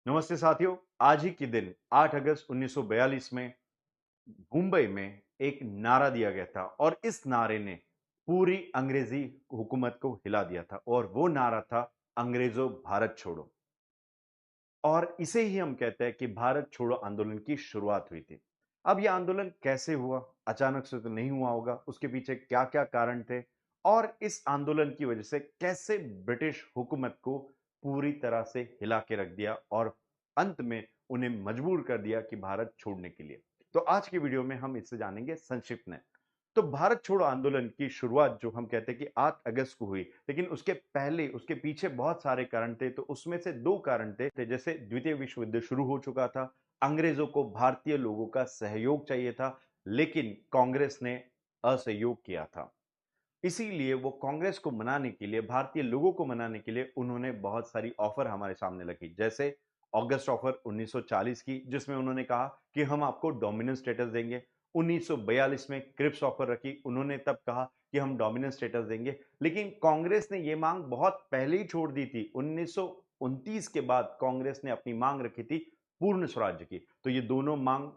नमस्ते साथियों। आज ही के दिन 8 अगस्त 1942 में मुंबई में एक नारा दिया गया था और इस नारे ने पूरी अंग्रेजी हुकूमत को हिला दिया था और वो नारा था अंग्रेजों भारत छोड़ो। और इसे ही हम कहते हैं कि भारत छोड़ो आंदोलन की शुरुआत हुई थी। अब यह आंदोलन कैसे हुआ? अचानक से तो नहीं हुआ होगा। उसके पीछे क्या-क्या कारण थे और इस आंदोलन की वजह से कैसे ब्रिटिश हुकूमत को पूरी तरह से हिला के रख दिया और अंत में उन्हें मजबूर कर दिया कि भारत छोड़ने के लिए। तो आज की वीडियो में हम इससे जानेंगे संक्षिप्त में। तो भारत छोड़ो आंदोलन की शुरुआत जो हम कहते हैं कि 8 अगस्त को हुई, लेकिन उसके पहले उसके पीछे बहुत सारे कारण थे। तो उसमें से 2 कारण थे, जैसे द्वितीय विश्व युद्ध शुरू हो चुका था, अंग्रेजों को भारतीय लोगों का सहयोग चाहिए था, लेकिन कांग्रेस ने असहयोग किया था। इसीलिए वो कांग्रेस को मनाने के लिए, भारतीय लोगों को मनाने के लिए उन्होंने बहुत सारी ऑफर हमारे सामने रखी। जैसे अगस्त ऑफर 1940 की, जिसमें उन्होंने कहा कि हम आपको डोमिनेंस स्टेटस देंगे। 1942 में क्रिप्स ऑफर रखी, उन्होंने तब कहा कि हम डोमिनेंस स्टेटस देंगे। लेकिन कांग्रेस ने यह मांग बहुत पहले ही छोड़ दी थी। 1929 के बाद कांग्रेस ने अपनी मांग रखी थी पूर्ण स्वराज्य की। तो ये दोनों मांग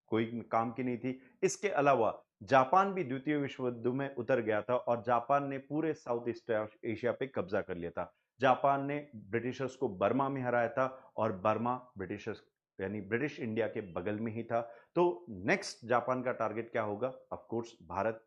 कोई काम की नहीं थी। इसके अलावा जापान भी द्वितीय विश्व युद्ध में उतर गया था और जापान ने पूरे साउथ ईस्ट एशिया पे कब्जा कर लिया था। जापान ने ब्रिटिशर्स को बर्मा में हराया था और बर्मा ब्रिटिशर्स यानी ब्रिटिश इंडिया के बगल में ही था। तो नेक्स्ट जापान का टारगेट क्या होगा? Of course Bharat.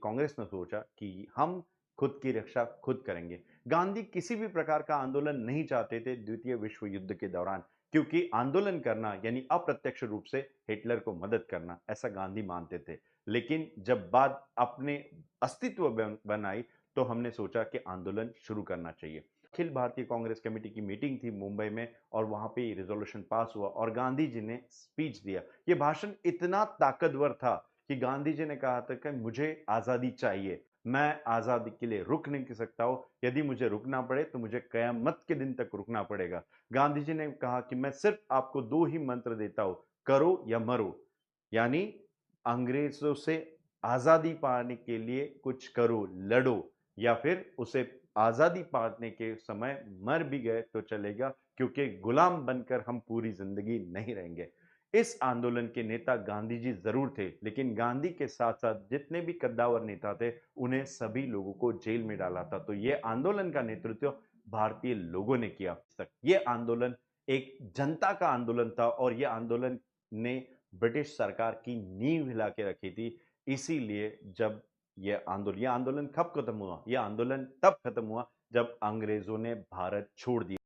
कांग्रेस ने सोचा कि हम खुद की रक्षा खुद करेंगे। गांधी किसी भी प्रकार का आंदोलन नहीं चाहते थे द्वितीय विश्व युद्ध के दौरान, क्योंकि आंदोलन करना यानी अप्रत्यक्ष रूप से हिटलर को मदद करना, ऐसा गांधी मानते थे। लेकिन जब बात अपने अस्तित्व बनाई तो हमने सोचा कि आंदोलन शुरू करना चाहिए। अखिल भारतीय कांग्रेस कमेटी की मीटिंग थी मुंबई में और वहां पे रिजोल्यूशन पास हुआ और गांधी जी ने स्पीच दिया। यह भाषण इतना ताकतवर था कि गांधी जी ने कहा था कि मुझे आजादी चाहिए, मैं आजादी के लिए रुक नहीं सकता हूं, यदि मुझे रुकना पड़े तो मुझे कयामत के दिन तक रुकना पड़ेगा। गांधी जी ने कहा कि मैं सिर्फ आपको 2 ही मंत्र देता हूं, करो या मरो। यानी अंग्रेजों से आजादी पाने के लिए कुछ करो, लड़ो, या फिर उसे आजादी पाने के समय मर भी गए तो चलेगा, क्योंकि गुलाम बनकर हम पूरी जिंदगी नहीं रहेंगे। इस आंदोलन के नेता गांधी जी जरूर थे, लेकिन गांधी के साथ साथ जितने भी कद्दावर नेता थे उन्हें सभी लोगों को जेल में डाला था। तो यह आंदोलन का नेतृत्व भारतीय लोगों ने किया। यह आंदोलन एक जनता का आंदोलन था और यह आंदोलन ने ब्रिटिश सरकार की नींव हिला के रखी थी। इसीलिए जब यह आंदोलन कब खत्म हुआ? यह आंदोलन तब खत्म हुआ जब अंग्रेजों ने भारत छोड़ दिया।